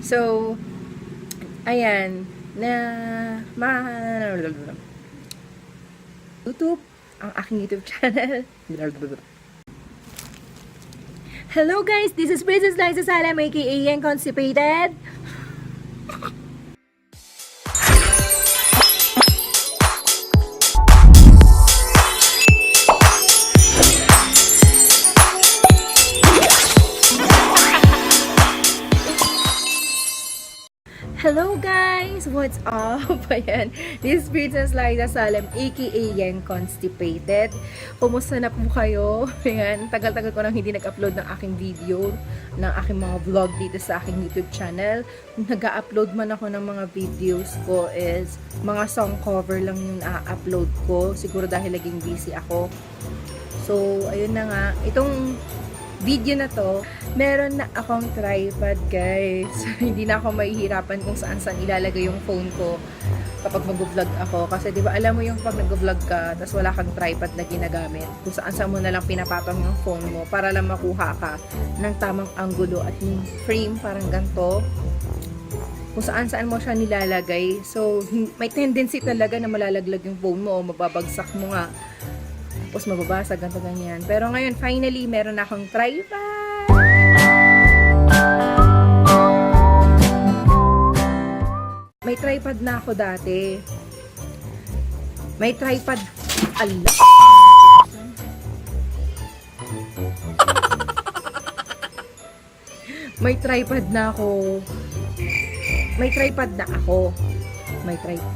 So, ayan, YouTube, ang aking YouTube channel. Hello guys, this is Princess Liza Salam, aka Yang Constipated. Hello guys! What's up? Ayan, this is Princess Liza Salam, aka Yang Constipated. Kumusta na po kayo? Ayan, tagal-tagal ko nang hindi nag-upload ng aking video, ng aking mga vlog dito sa aking YouTube channel. Nag-upload man ako ng mga videos ko is mga song cover lang yung na-upload ko. Siguro dahil laging busy ako. So, ayun na nga. Itong video na to, meron na akong tripod guys. Hindi na ako mahihirapan kung saan ilalagay yung phone ko kapag mag-vlog ako. Kasi di ba alam mo yung pag nag-vlog ka, tapos wala kang tripod na ginagamit, kung saan mo na lang pinapatong yung phone mo para lang makuha ka ng tamang anggulo at yung frame parang ganito. Kung saan mo siya nilalagay. So, may tendency talaga na malalaglag yung phone mo o mababagsak mo nga. Tapos mababasa, ganito ganyan. Pero ngayon, finally, meron na akong tripod. May tripod na ako dati. May tripod. Allah. May tripod na ako. May tripod na ako. May tripod.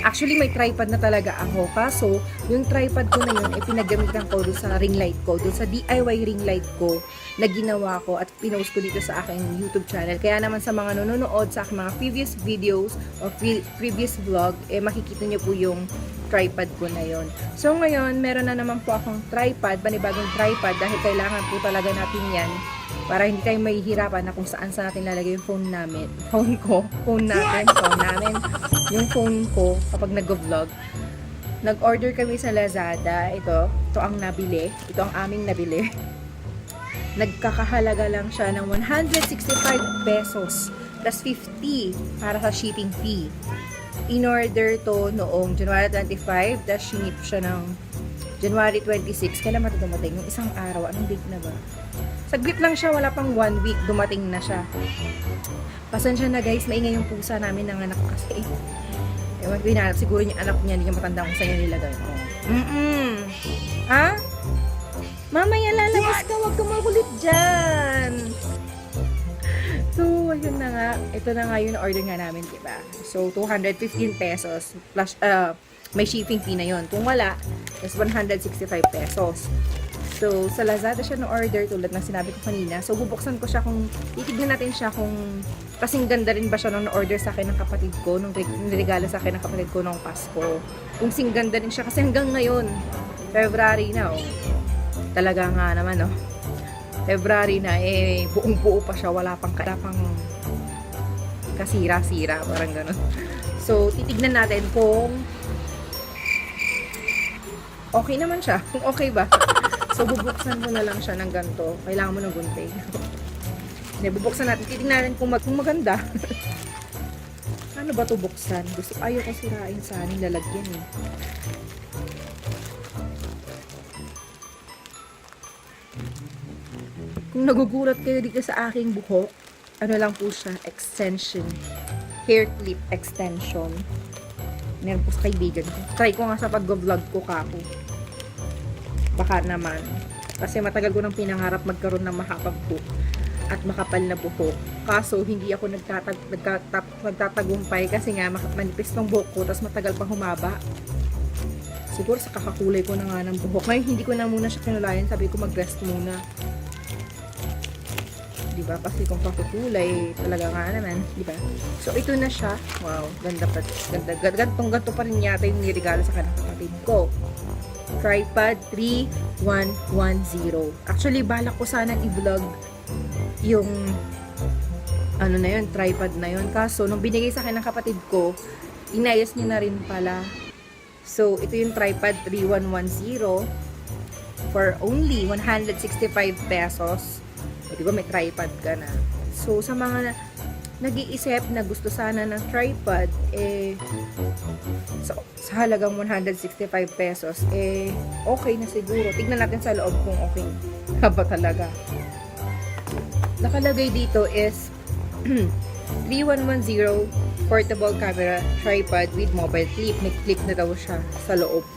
Actually, may tripod na talaga ako. Kaso, yung tripod ko na yun, pinagamitan ko doon sa ring light ko. Doon sa DIY ring light ko na ginawa ko at pinost ko dito sa aking YouTube channel. Kaya naman sa mga nanonood sa aking mga previous videos o previous vlog, makikita nyo po yung tripod ko na yun. So, ngayon, meron na naman po akong tripod, panibagong tripod, dahil kailangan po talaga natin yan para hindi tayo mahihirapan na kung saan natin lalagay yung phone namin. Phone namin. Yung phone ko kapag nag-vlog. Nag-order kami sa Lazada. Ito ang nabili. Ito ang aming nabili. Nagkakahalaga lang siya ng 165 pesos plus 50 para sa shipping fee. In-order to noong January 25, tapos shinip siya ng January 26. Kailan matutumating? Yung isang araw. Anong date na ba? Saglit lang siya, wala pang 1 week, dumating na siya. Pasensya na guys, maingay yung pusa namin ng anak kasi. Ewan ko hinanap, siguro yung anak niya, hindi niya matanda kung saan niya nilagay. Ha? Mamaya lalabas ka, huwag ka makulit dyan. So, ayun na nga. Ito na nga yung order nga namin, diba? So, 215 pesos plus, may shipping fee na yun. Kung wala, is 165 pesos. So, sa Lazada siya na-order tulad ng sinabi ko kanina. So, bubuksan ko siya kung, titignan natin siya kung kasing ganda rin ba siya nung na-order sa akin ng kapatid ko, nung niregalo sa akin ng kapatid ko nung Pasko. Kung sing ganda rin siya, kasi hanggang ngayon, February na, oh. Talaga nga naman, oh. February na, buong-buo pa siya, wala pang kasira-sira, parang ganun. So, titignan natin kung okay naman siya, kung okay ba. So, bubuksan mo na lang siya ng ganito. Kailangan mo ng gunting. Hindi, bubuksan natin. Titignan natin kung maganda. Ano ba ito buksan? Ayaw ko sirain sa aning lalagyan eh. Kung nagugulat kayo dito sa aking buhok, ano lang po siya, extension. Hair clip extension. Meron po sa kaibigan ko. Try ko nga sa pag-vlog ko kako. Baka naman. Kasi matagal ko nang pinangarap magkaroon ng mahapag buhok at makapal na buhok. Kaso, hindi ako nagtatagumpay kasi nga manipis ng buhok ko tapos matagal pang humaba. Siguro sa kakakulay ko na nga ng buhok. Ngayon, hindi ko na muna siya kinulayan. Sabi ko mag-rest muna. Diba? Kasi kung kakukulay, talaga nga naman. Diba? So, ito na siya. Wow, ganda pa. Ganto pa rin yata yung niregalo sa kanang kapatid ko. Tripod 3110. Actually, balak ko sana i-vlog yung ano na yun, tripod na yun. Kaso, nung binigay sa akin ng kapatid ko, inayos niya na rin pala. So, ito yung tripod 3110 for only 165 pesos. Di ba may tripod ka na? So, sa mga nag-iisip na gusto sana ng tripod, sa halagang 165 pesos, okay na siguro. Tignan natin sa loob kung okay na ba talaga. Nakalagay dito is 3110 portable camera tripod with mobile clip. May clip na daw siya sa loob.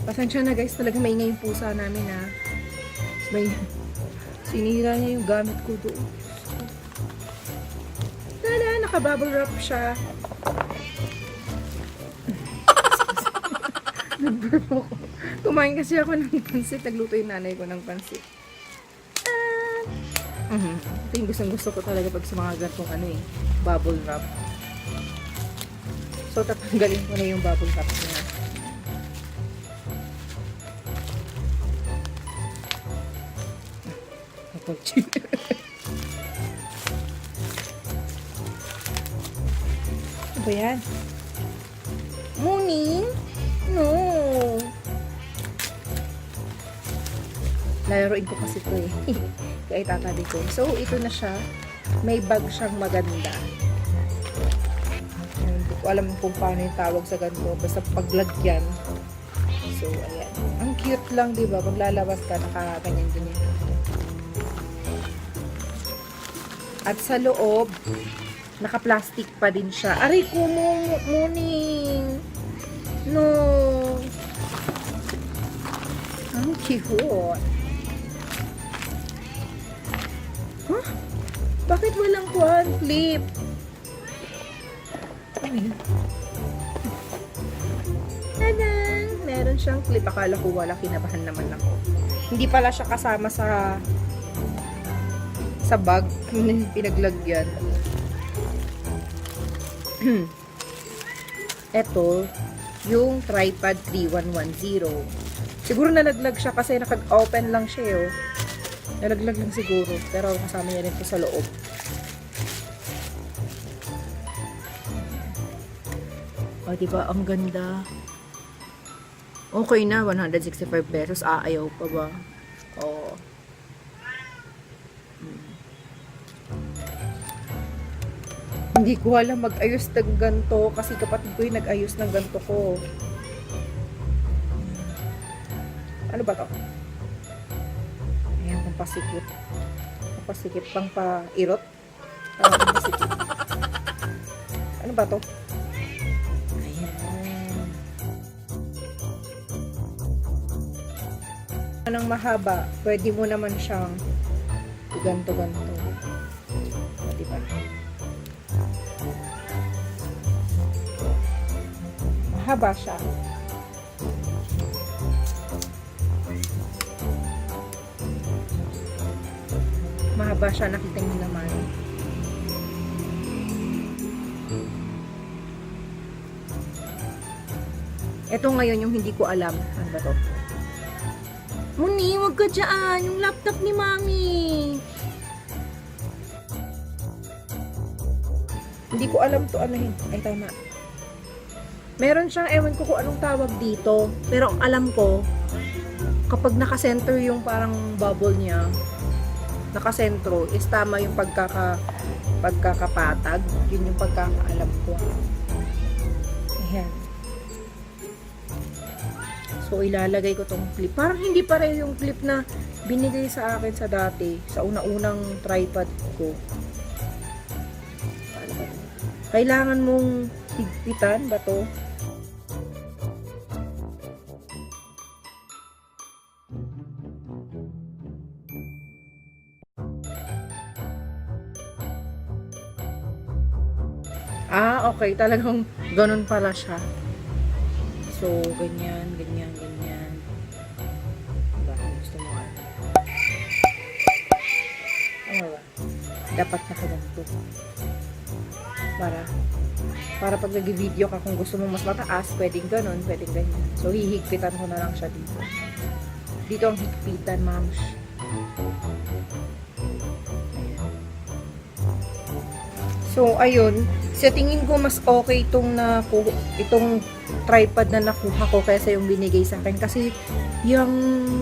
Pasensya na guys, talaga maingay yung pusa namin ha. May sinira niya yung gamit ko doon. Tada, naka-bubble wrap siya. Nag-burp ako. Kumain kasi ako ng pansit. Nagluto yung nanay ko ng pansit. Ito yung gusto ko talaga pag sa mga gantong bubble wrap. So, tatanggalin ko na yung bubble wrap niya. Ano ba yan? Morning? No. Lalaroin ko kasi ito Kaya itatabi ko. So, ito na siya. May bag siyang maganda. Hindi ko alam kung paano yung tawag sa ganito. Basta paglagyan. So, ayan. Ang cute lang, diba? Pag lalabas ka, nakaganyan din yun. At sa loob, naka-plastic pa din siya. Aray ko mo, morning! No! Ang cute! Huh? Bakit walang flip? Tadang! Meron siyang clip. Akala ko wala, kinabahan naman ako. Hindi pala siya kasama sa bag pinaglagyan. Ito yung tripod 3110. Siguro nalaglag siya kasi naka-open lang siya nalaglag lang siguro, pero kasama niya rin ito sa loob. Diba ang ganda. Okay na, 165 pesos. Ayaw pa ba? Hindi ko alam mag-ayos ng ganito kasi kapatid ko yung nag-ayos ng ganito ko. Ano ba to? Ayan, pampasikip. Pampasikip, pang-pairot. Pampasikip. Ano ba to? Ayan. Anong mahaba, pwede mo naman siyang ganto-ganto. Diba? Mahaba siya. Mahaba siya, nakita niyo naman. Ito ngayon yung hindi ko alam. Ano ba to? Muni, wag ka dyan. Yung laptop ni Mami. Hindi ko alam to ano yun. Ay, tama. Meron siyang, ewan ko kung anong tawag dito. Pero ang alam ko, kapag nakasentro yung parang bubble niya, nakasentro, is tama yung pagkakapatag. Yun yung pagkakaalam ko. Ayan. So, ilalagay ko tong clip. Parang hindi pareho yung clip na binigay sa akin sa dati, sa una-unang tripod ko. Kailangan mong higpitan ba to? Okay. Talagang ganun pala siya. So, ganyan, ganyan, ganyan. Diba? Gusto mo ano? Ano ba? Dapat nakaganto. Para pag nag-video ka, kung gusto mo mas mataas, pwedeng ganun, pwedeng ganyan. So, hihigpitan ko na lang siya dito. Dito ang higpitan, mams. So, ayun. Sa tingin ko, mas okay itong tripod na nakuha ko kaysa yung binigay sa akin. Kasi yung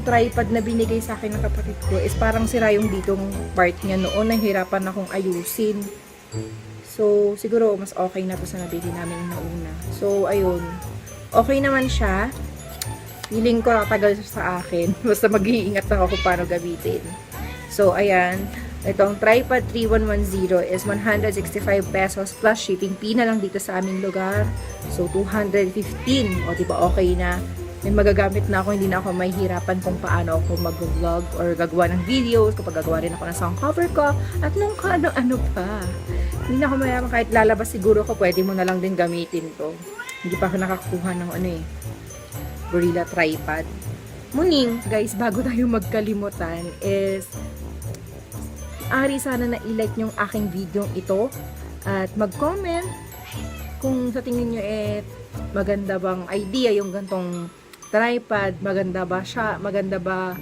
tripod na binigay sa akin ng kapatid ko is parang sira yung ditong part niya noon. Nahihirapan akong ayusin. So, siguro mas okay na to sa nabili namin nauna. So, ayun. Okay naman siya. Feeling ko tatagal sa akin. Basta mag-iingat lang ako kung paano gamitin. So, ayan. Itong tripod 3110 is 165 pesos plus shipping fee na lang dito sa aming lugar. So, 215. O, diba okay na. May magagamit na ako, hindi na ako mahihirapan kung paano ako mag-vlog or gagawa ng videos, kapag gagawa rin ako ng sound cover ko, at nung ano-ano pa. Hindi na ako mahirapan kahit lalabas siguro ko, pwede mo na lang din gamitin to. Hindi pa ako nakakuha ng Gorilla tripod. Muning, guys, bago tayo magkalimutan is sana na i-like yung aking video ito at mag-comment kung sa tingin nyo maganda bang idea yung gantong tripod, maganda ba siya, maganda ba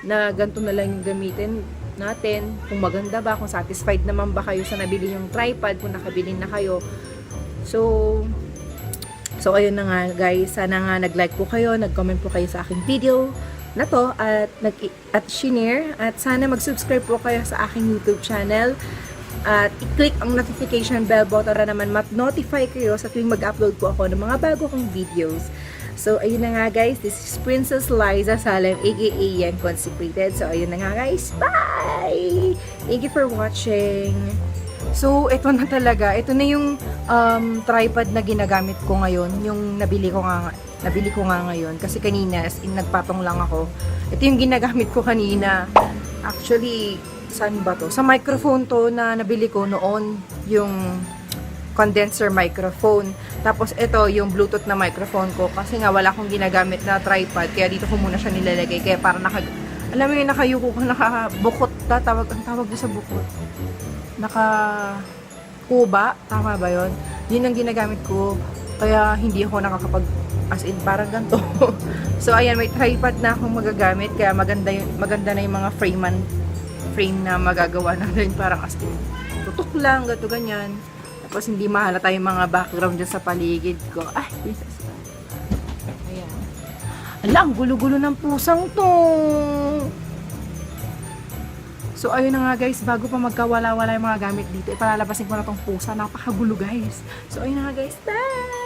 na ganito na lang yung gamitin natin, kung maganda ba, kung satisfied naman ba kayo sa nabili yung tripod, kung nakabili na kayo. So ayun na nga guys, sana nga nag-like po kayo, nag-comment po kayo sa aking video na to at shinare, at sana mag-subscribe po kayo sa aking YouTube channel at i-click ang notification bell button na naman mat-notify kayo sa tuwing mag-upload po ako ng mga bago kong videos. So ayun na nga guys, this is Princess Liza Salem aka Yang Consecrated. So ayun na nga guys, bye! Thank you for watching. So, ito na talaga. Ito na yung tripod na ginagamit ko ngayon. Yung nabili ko nga ngayon. Kasi kanina, nagpatong lang ako. Ito yung ginagamit ko kanina. Actually, saan ba to? Sa microphone to na nabili ko noon. Yung condenser microphone. Tapos, ito yung Bluetooth na microphone ko. Kasi nga, wala akong ginagamit na tripod. Kaya dito ko muna siya nilalagay. Kaya para alam mo yung nakayuko ko, nakabukot na. Ang tawag ko sa bukot. Naka-kuba, tama ba yun? Yun ang ginagamit ko, kaya hindi ako nakakapag as in parang ganito. So ayan, may tripod na akong magagamit, kaya maganda na yung mga frame na magagawa natin, parang as in tutok lang, gato ganyan. Tapos hindi mahalata yung mga background dyan sa paligid ko. Ay, Jesus. Ayan. Ala, ang gulo-gulo ng pusang to. So, ayun na nga guys, bago pa magkawala-wala yung mga gamit dito, ipalalabasin ko na tong pusa. Napakagulo guys. So, ayun na nga guys. Bye!